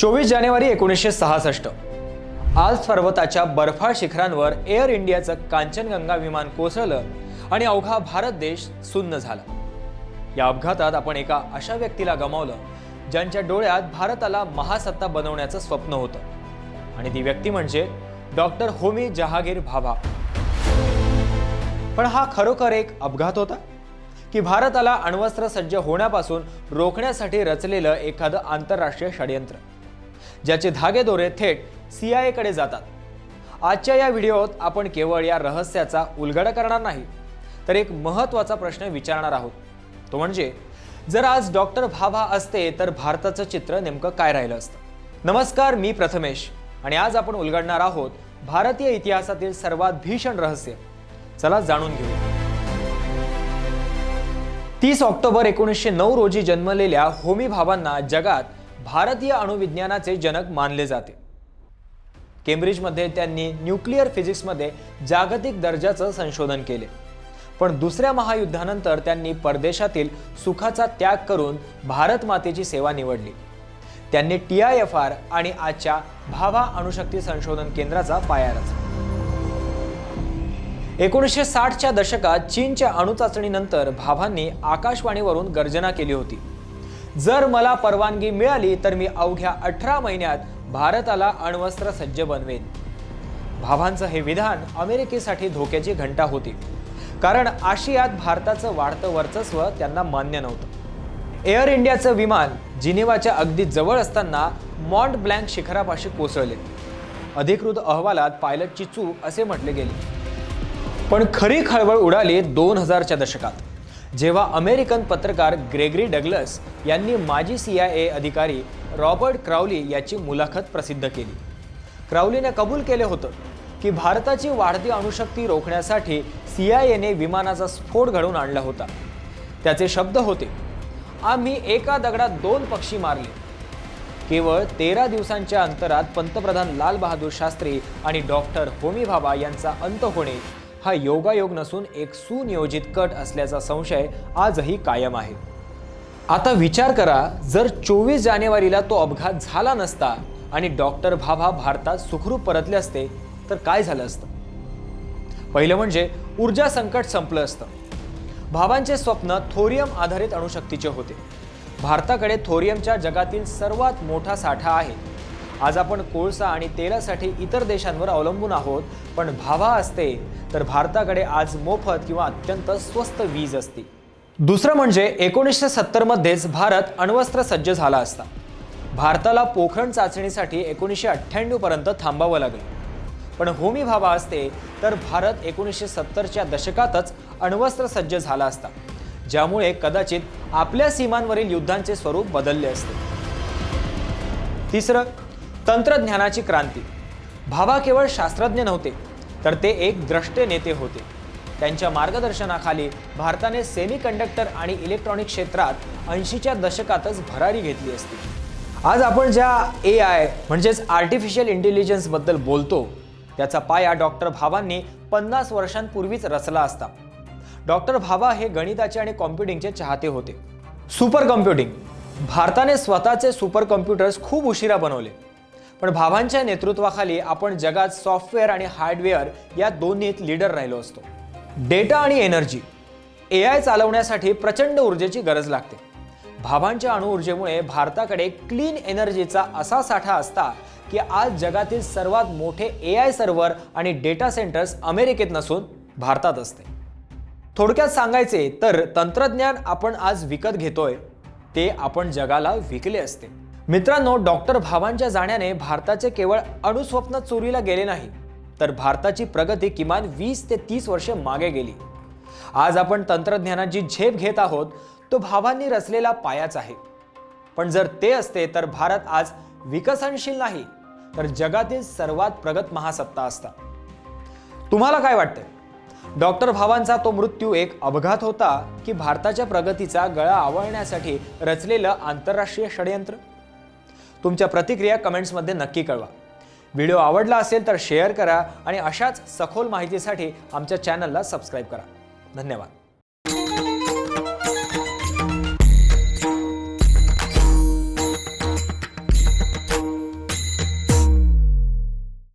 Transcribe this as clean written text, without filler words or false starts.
24 जानेवारी 1966 आज पर्वताच्या बर्फाळ शिखरांवर एअर इंडियाचं कांचनगंगा विमान कोसळलं आणि अवघा भारत देश सुन्न झाला। या अपघातात आपण एका अशा व्यक्तीला गमावलं ज्यांच्या डोळ्यात भारताला महासत्ता बनवण्याचं स्वप्न होतं आणि ती व्यक्ती म्हणजे डॉक्टर होमी जहांगीर भाभा। पण हा खरोखर एक अपघात होता की भारताला अण्वस्त्र सज्ज होण्यापासून रोखण्यासाठी रचलेलं एखादं आंतरराष्ट्रीय षडयंत्र ज्याचे धागेदोरे थेट CIA कडे जातात। आजच्या या व्हिडिओत आपण केवळ या रहस्याचा उलगडा करणार नाही तर एक महत्त्वाचा प्रश्न विचारणार आहोत, तो म्हणजे जर आज डॉक्टर भाभा असते तर भारताचं चित्र नेमकं काय राहिलं असतं। नमस्कार, मी प्रथमेश आणि आज आपण उलगडणार आहोत भारतीय इतिहासातील सर्वात भीषण रहस्य। चला जाणून घेऊ। 30 ऑक्टोबर 1909 रोजी जन्मलेल्या होमी भाभांना जगात भारतीय अणुविज्ञानाचे जनक मानले जाते। केम्ब्रिजमध्ये त्यांनी न्यूक्लिअर फिजिक्समध्ये जागतिक दर्जाचं संशोधन केले, पण दुसऱ्या महायुद्धानंतर त्यांनी परदेशातील सुखाचा त्याग करून भारत मातेची सेवा निवडली। त्यांनी TIFR आणि आजच्या भाभा अणुशक्ती संशोधन केंद्राचा पाया रचला। 1960च्या दशकात चीनच्या अणुचाचणीनंतर भाभांनी आकाशवाणीवरून गर्जना केली होती, जर मला परवानगी मिळाली तर मी अवघ्या 18 महिन्यात भारताला अण्वस्त्र सज्ज बनवेन। भाभांचं हे विधान अमेरिकेसाठी धोक्याची घंटा होती, कारण आशियात भारताचं वाढतं वर्चस्व त्यांना मान्य नव्हतं। एअर इंडियाचं विमान जिनिवाच्या अगदी जवळ असताना मॉन्ट ब्लँक शिखरापाशी कोसळले। अधिकृत अहवालात पायलटची चूक असे म्हटले गेले, पण खरी खळबळ उडाली 2000च्या दशकात, जेव्हा अमेरिकन पत्रकार ग्रेगरी डग्लस यांनी माजी CIA अधिकारी रॉबर्ट क्राउली याची मुलाखत प्रसिद्ध केली। क्राउलीने कबूल केले होतं की भारताची वाढती अणुशक्ती रोखण्यासाठी CIAने विमानाचा स्फोट घडवून आणला होता। त्याचे शब्द होते, आम्ही एका दगडात 2 पक्षी मारले। केवळ 13 दिवसांच्या अंतरात पंतप्रधान लाल बहादूर शास्त्री आणि डॉक्टर होमी भाभा यांचा अंत होणे हा योगायोग नसून एक सुनियोजित कट असल्याचा संशय आजही कायम आहे। आता विचार करा, जर 24 जानेवारीला तो अपघात झाला नसता आणि डॉक्टर भाभा भारतात सुखरूप परतले असते तर काय झालं असतं। पहिलं म्हणजे ऊर्जा संकट संपलं असतं। भाभांचे स्वप्न थोरियम आधारित अणुशक्तीचे होते। भारताकडे थोरियमच्या जगातील सर्वात मोठा साठा आहे। आज आपण कोळसा आणि तेलासाठी इतर देशांवर अवलंबून आहोत, पण भाभा असते तर भारताकडे आज मोफत किंवा अत्यंत स्वस्त वीज असती। दुसरं म्हणजे 1970 मध्येच भारत अण्वस्त्र सज्ज झाला असता। भारताला पोखरण चाचणीसाठी 1998 पर्यंत थांबावं लागलं, पण होमी भाभा असते तर भारत 1970च्या दशकातच अण्वस्त्र सज्ज झाला असता, ज्यामुळे कदाचित आपल्या सीमांवरील युद्धांचे स्वरूप बदलले असते। तिसरं, तंत्रज्ञानाची क्रांती। भाभा केवळ शास्त्रज्ञ नव्हते तर ते एक द्रष्टे नेते होते। त्यांच्या मार्गदर्शनाखाली भारताने सेमीकंडक्टर आणि इलेक्ट्रॉनिक क्षेत्रात 80च्या दशकातच भरारी घेतली असती। आज आपण ज्या AI म्हणजेच आर्टिफिशियल इंटेलिजन्स बद्दल बोलतो त्याचा पाया डॉक्टर भाभांनी 50 वर्षांपूर्वीच रचला असता। डॉक्टर भाभा हे गणिताचे आणि कॉम्प्युटिंगचे चाहते होते। सुपर कॉम्प्युटिंग, भारताने स्वतःचे सुपर कॉम्प्युटर्स खूप उशिरा बनवले, पण भाभांच्या नेतृत्वाखाली आपण जगात सॉफ्टवेअर आणि हार्डवेअर या दोन्हीत लीडर राहिलो असतो। डेटा आणि एनर्जी, AI चालवण्यासाठी प्रचंड ऊर्जेची गरज लागते। भाभांच्या अणुऊर्जेमुळे भारताकडे क्लीन एनर्जीचा असा साठा असता की आज जगातील सर्वात मोठे AI सर्व्हर आणि डेटा सेंटर्स अमेरिकेत नसून भारतात असते। थोडक्यात सांगायचे तर तंत्रज्ञान आपण आज विकत घेतोय ते आपण जगाला विकले असते। मित्रांनो, डॉक्टर भाभांच्या जाण्याने भारताचे केवळ अणुस्वप्न चोरीला गेले नाही तर भारताची प्रगती किमान 20 ते 30 वर्षे मागे गेली। आज आपण तंत्रज्ञानाची झेप घेत आहोत तो भाभांनी रचलेला पायाच आहे, पण जर ते असते तर भारत आज विकसनशील नाही तर जगातील सर्वात प्रगत महासत्ता असता। तुम्हाला काय वाटतं, डॉक्टर भाभांचा तो मृत्यू एक अपघात होता की भारताच्या प्रगतीचा गळा आवळण्यासाठी रचलेलं आंतरराष्ट्रीय षडयंत्र? तुमच्या प्रतिक्रिया कमेंट्समध्ये नक्की कळवा। व्हिडिओ आवडला असेल तर शेअर करा आणि अशाच सखोल माहितीसाठी आमच्या चॅनलला सबस्क्राईब करा। धन्यवाद।